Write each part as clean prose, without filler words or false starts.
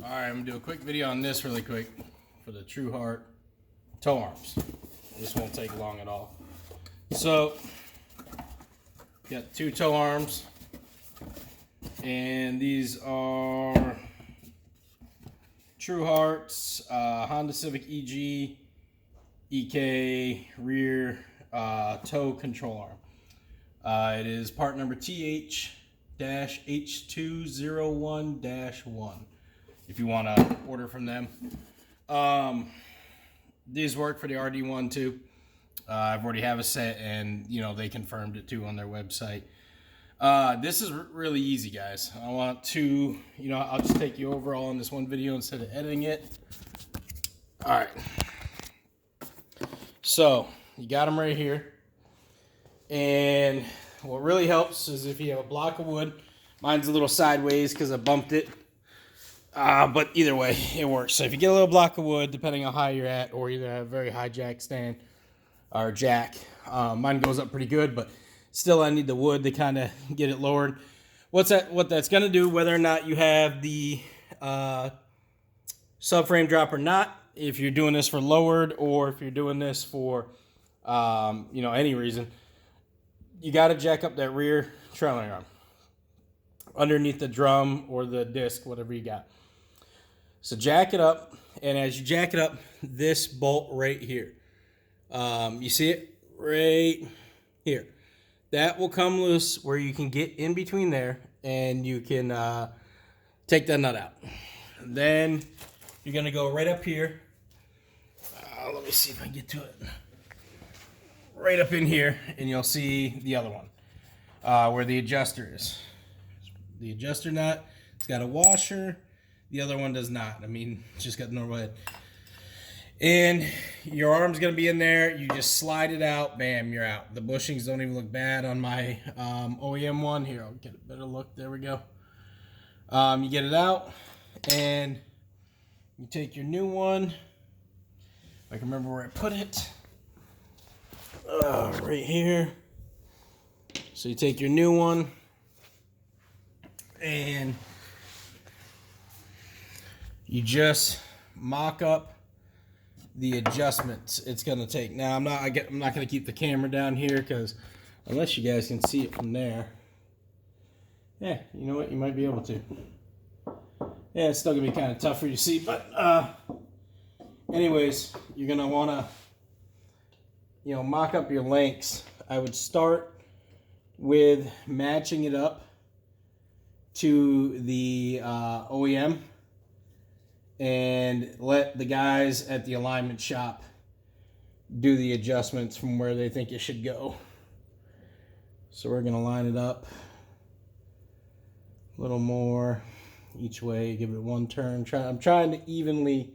All right, I'm gonna do a quick video on this really quick for the Trueart tow arms. This won't take long at all. So, got two tow arms, and these are Trueart's Honda Civic EG EK rear tow control arm. It is part number TH-H201-1 if you want to order from them. These work for the RD1 too. I've already have a set, and they confirmed it too on their website. This is really easy, guys. I want to, I'll just take you over all in this one video instead of editing it. All right. So you got them right here, and what really helps is if you have a block of wood. Mine's a little sideways because I bumped it, but either way it works. So if you get a little block of wood, depending on how high you're at, or either have a very high jack stand or jack, mine goes up pretty good, but still I need the wood to kind of get it lowered. What that's going to do, whether or not you have the subframe drop or not, if you're doing this for lowered or if you're doing this for any reason, you got to jack up that rear trailing arm underneath the drum or the disc, whatever you got. So jack it up, and as you jack it up, this bolt right here, you see it right here, that will come loose where you can get in between there and you can take that nut out. Then you're going to go right up here. Let me see if I can get to it. Right up in here, and you'll see the other one where the adjuster is. The adjuster nut, it's got a washer. The other one does not. I mean, it's just got the normal head. And your arm's going to be in there. You just slide it out. Bam, you're out. The bushings don't even look bad on my OEM one. Here, I'll get a better look. There we go. You get it out, and you take your new one. I can remember where I put it. Right here. So you take your new one, and you just mock up the adjustments it's going to take. Now I'm not going to keep the camera down here because unless you guys can see it from there, yeah, you know what, you might be able to. Yeah, it's still going to be kind of tough for you to see, but anyways, you're going to want to mock up your lengths. I would start with matching it up to the OEM and let the guys at the alignment shop do the adjustments from where they think it should go. So we're going to line it up a little more each way, give it one turn. I'm trying to evenly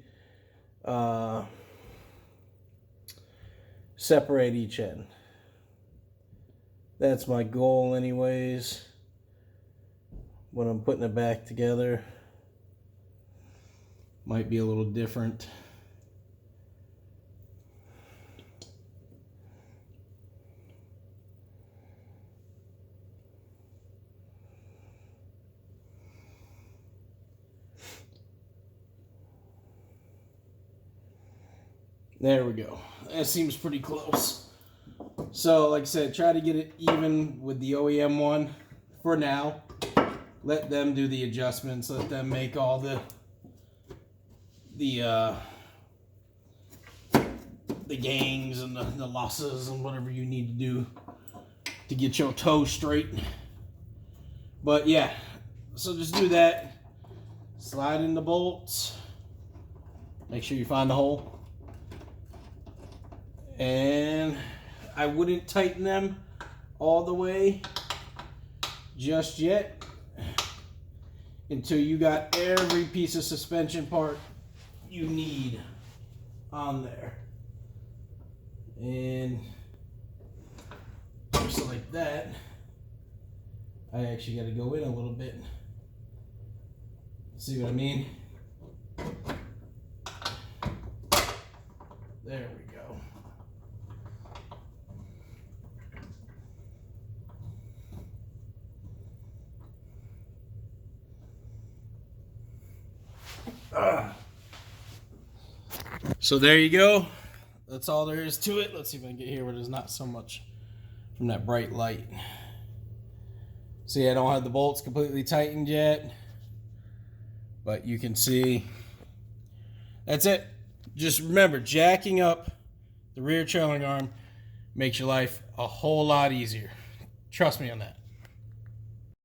separate each end. That's my goal anyways when I'm putting it back together. Might be a little different. There we go. That seems pretty close. So, like I said, try to get it even with the OEM one for now. Let them do the adjustments. Let them make all the gangs and the losses and whatever you need to do to get your toe straight. But yeah, so just do that. Slide in the bolts. Make sure you find the hole. And I wouldn't tighten them all the way just yet until you got every piece of suspension part you need on there. And just like that, I actually got to go in a little bit. See what I mean? There we go. So there you go. That's all there is to it. Let's see if I can get here where there's not so much from that bright light. See, I don't have the bolts completely tightened yet, but you can see that's it. Just remember, jacking up the rear trailing arm makes your life a whole lot easier. Trust me on that.